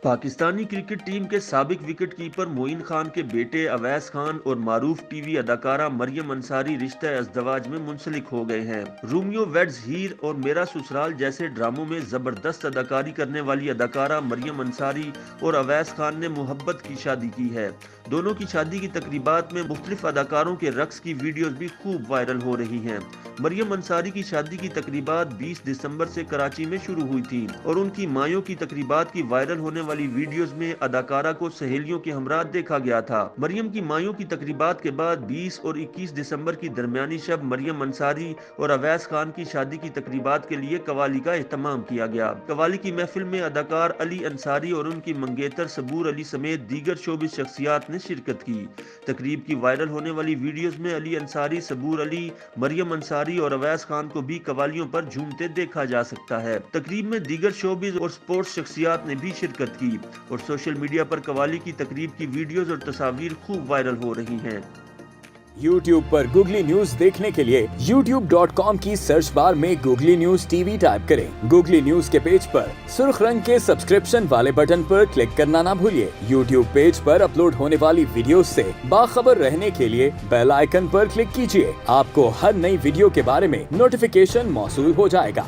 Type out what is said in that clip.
Pakistani cricket team کے سابق wicket keeper Moin Khan کے بیٹے اویس خان اور معروف ٹی وی اداکارہ مریم انصاری رشتہ ازدواج میں منسلک ہو گئے ہیں۔ رومیو ویڈز ہیر اور میرا سسرال جیسے ڈراموں میں زبردست اداکاری کرنے والی اداکارہ مریم انصاری اور اویس خان نے محبت کی شادی کی ہے۔ دونوں کی شادی کی تقریبات میں مختلف اداکاروں کے رقص کی ویڈیوز بھی خوب وائرل ہو رہی ہیں۔ مریم انصاری کی شادی کی تقریبات 20 دسمبر سے کراچی میں شروع ہوئی تھیں اور ان کی مایوں کی تقریبات کی وائرل ہونے والی ویڈیوز میں اداکارہ کو سہیلیوں کے ہمراہ دیکھا گیا تھا۔ مریم کی مایوں کی تقریبات کے بعد 20 اور 21 دسمبر کی درمیانی شب مریم انصاری اور اویس خان کی شادی کی تقریبات کے لیے قوالی کا اہتمام کیا گیا۔ قوالی کی محفل میں اداکار علی انصاری اور ان کی منگیتر صبور علی سمیت دیگر شوبز شخصیات نے شرکت کی۔ تقریب کی وائرل ہونے والی ویڈیوز میں علی انصاری، صبور علی، مریم انصاری اور اویس خان کو بھی قوالیوں پر جھومتے دیکھا جا سکتا ہے۔ تقریب میں دیگر شوبز اور سپورٹس شخصیات نے بھی شرکت کی اور سوشل میڈیا پر قوالی کی تقریب کی ویڈیوز اور تصاویر خوب وائرل ہو رہی ہیں۔ YouTube پر گوگلی نیوز دیکھنے کے لیے youtube.com کی سرچ بار میں googly news T V type کریں۔ گوگلی نیوز کے پیج پر سرخ رنگ کے سبسکرپشن والے بٹن پر کلک کرنا نہ بھولیے۔ YouTube پیج پر اپلوڈ ہونے والی ویڈیوز سے باخبر رہنے کے لیے بیل آئیکن پر کلک کیجیے۔ آپ کو ہر نئی ویڈیو کے بارے میں نوٹیفیکیشن موصول ہو جائے گا۔